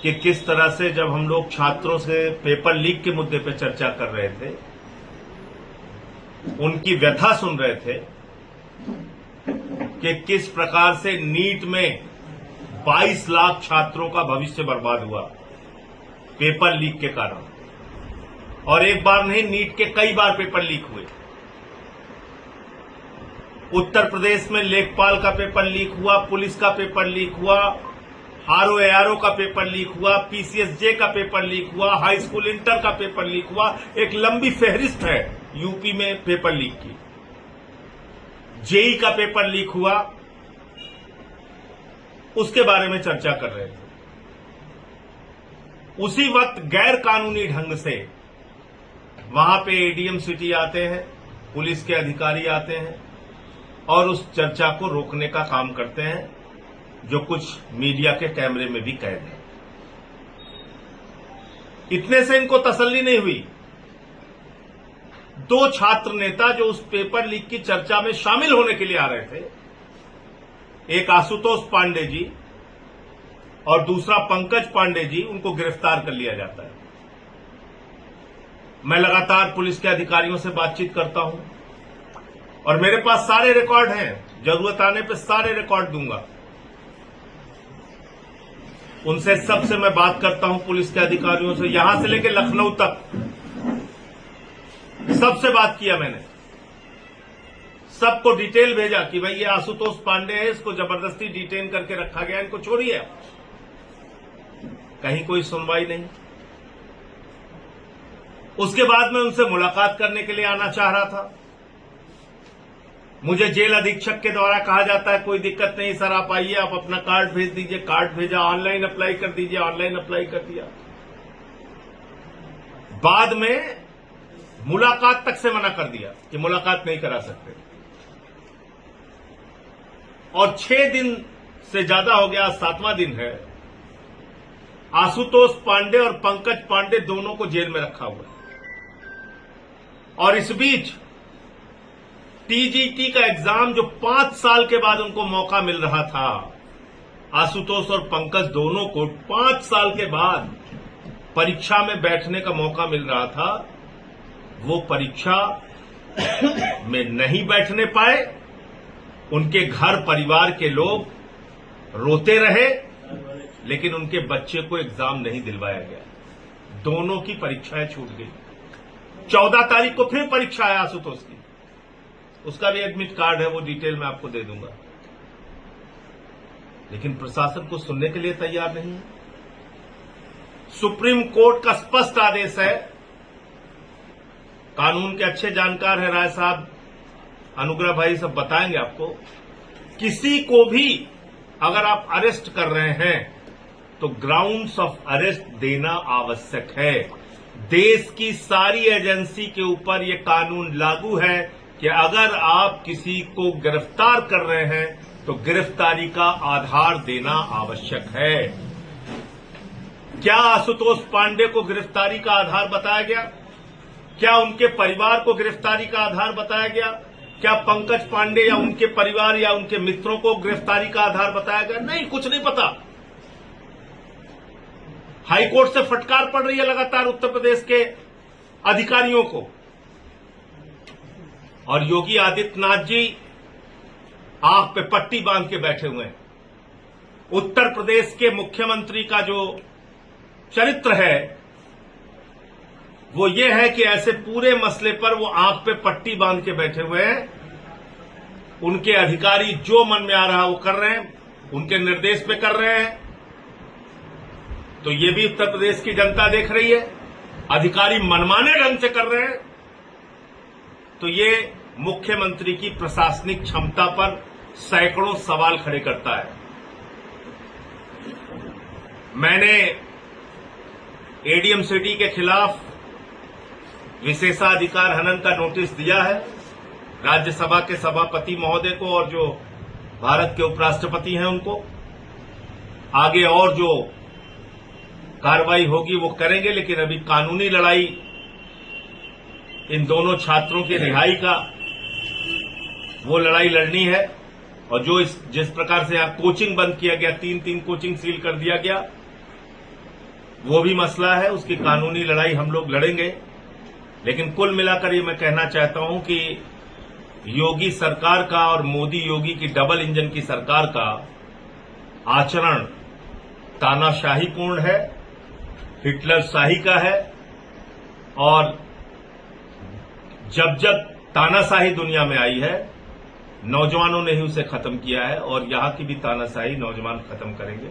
कि किस तरह से जब हम लोग छात्रों से पेपर लीक के मुद्दे पर चर्चा कर रहे थे, उनकी व्यथा सुन रहे थे कि किस प्रकार से नीट में 22 लाख छात्रों का भविष्य बर्बाद हुआ पेपर लीक के कारण। और एक बार नहीं, नीट के कई बार पेपर लीक हुए। उत्तर प्रदेश में लेखपाल का पेपर लीक हुआ, पुलिस का पेपर लीक हुआ, आरओ का पेपर लीक हुआ, पीसीएसजे का पेपर लीक हुआ, हाई स्कूल इंटर का पेपर लीक हुआ। एक लंबी फहरिस्त है यूपी में पेपर लीक की। जेई का पेपर लीक हुआ, उसके बारे में चर्चा कर रहे थे। उसी वक्त गैर कानूनी ढंग से वहां पे एडीएम सिटी आते हैं, पुलिस के अधिकारी आते हैं और उस चर्चा को रोकने का काम करते हैं, जो कुछ मीडिया के कैमरे में भी कैद है। इतने से इनको तसल्ली नहीं हुई। 2 छात्र नेता जो उस पेपर लीक की चर्चा में शामिल होने के लिए आ रहे थे, एक आशुतोष पांडे जी और दूसरा पंकज पांडे जी, उनको गिरफ्तार कर लिया जाता है। मैं लगातार पुलिस के अधिकारियों से बातचीत करता हूं और मेरे पास सारे रिकॉर्ड हैं, जरूरत आने पर सारे रिकॉर्ड दूंगा। उनसे सबसे मैं बात करता हूं, पुलिस के अधिकारियों से, यहां से लेकर लखनऊ तक सबसे बात किया मैंने। सबको डिटेल भेजा कि भाई ये आशुतोष पांडे है, इसको जबरदस्ती डिटेन करके रखा गया, इनको छोड़िए। कहीं कोई सुनवाई नहीं। उसके बाद मैं उनसे मुलाकात करने के लिए आना चाह रहा था। मुझे जेल अधीक्षक के द्वारा कहा जाता है कोई दिक्कत नहीं सर, आप आइए, आप अपना कार्ड भेज दीजिए। कार्ड भेजा, ऑनलाइन अप्लाई कर दीजिए, ऑनलाइन अप्लाई कर दिया। बाद में मुलाकात तक से मना कर दिया कि मुलाकात नहीं करा सकते। और 6 दिन से ज्यादा हो गया, 7वां दिन है, आशुतोष पांडे और पंकज पांडे दोनों को जेल में रखा हुआ है। और इस बीच टीजीटी का एग्जाम जो 5 साल के बाद उनको मौका मिल रहा था, आशुतोष और पंकज दोनों को 5 साल के बाद परीक्षा में बैठने का मौका मिल रहा था, वो परीक्षा में नहीं बैठने पाए। उनके घर परिवार के लोग रोते रहे, लेकिन उनके बच्चे को एग्जाम नहीं दिलवाया गया। दोनों की परीक्षाएं छूट गई। 14 तारीख को फिर परीक्षा है आशुतोष की, उसका भी एडमिट कार्ड है, वो डिटेल मैं आपको दे दूंगा। लेकिन प्रशासन को सुनने के लिए तैयार नहीं है। सुप्रीम कोर्ट का स्पष्ट आदेश है, कानून के अच्छे जानकार है राय साहब, अनुग्रह भाई सब बताएंगे आपको। किसी को भी अगर आप अरेस्ट कर रहे हैं तो ग्राउंड्स ऑफ अरेस्ट देना आवश्यक है। देश की सारी एजेंसी के ऊपर यह कानून लागू है कि अगर आप किसी को गिरफ्तार कर रहे हैं तो गिरफ्तारी का आधार देना आवश्यक है। क्या आशुतोष पांडे को गिरफ्तारी का आधार बताया गया? क्या उनके परिवार को गिरफ्तारी का आधार बताया गया? क्या पंकज पांडे या उनके परिवार या उनके मित्रों को गिरफ्तारी का आधार बताया गया? नहीं, कुछ नहीं पता। हाईकोर्ट से फटकार पड़ रही है लगातार उत्तर प्रदेश के अधिकारियों को। और योगी आदित्यनाथ जी आंख पे पट्टी बांध के बैठे हुए हैं। उत्तर प्रदेश के मुख्यमंत्री का जो चरित्र है वो ये है कि ऐसे पूरे मसले पर वो आंख पे पट्टी बांध के बैठे हुए हैं। उनके अधिकारी जो मन में आ रहा वो कर रहे हैं, उनके निर्देश पे कर रहे हैं। तो ये भी उत्तर प्रदेश की जनता देख रही है, अधिकारी मनमाने ढंग से कर रहे हैं। तो ये मुख्यमंत्री की प्रशासनिक क्षमता पर सैकड़ों सवाल खड़े करता है। मैंने एडीएम सिटी के खिलाफ विशेषाधिकार हनन का नोटिस दिया है राज्यसभा के सभापति महोदय को और जो भारत के उपराष्ट्रपति हैं उनको। आगे और जो कार्रवाई होगी वो करेंगे, लेकिन अभी कानूनी लड़ाई इन दोनों छात्रों की रिहाई का वो लड़ाई लड़नी है। और जो जिस प्रकार से यहां कोचिंग बंद किया गया, 3 कोचिंग सील कर दिया गया, वो भी मसला है, उसकी कानूनी लड़ाई हम लोग लड़ेंगे। लेकिन कुल मिलाकर ये मैं कहना चाहता हूं कि योगी सरकार का और मोदी योगी की डबल इंजन की सरकार का आचरण तानाशाहीपूर्ण है, हिटलरशाही का है, और जब जब तानाशाही दुनिया में आई है नौजवानों ने ही उसे खत्म किया है, और यहां की भी तानाशाही नौजवान खत्म करेंगे।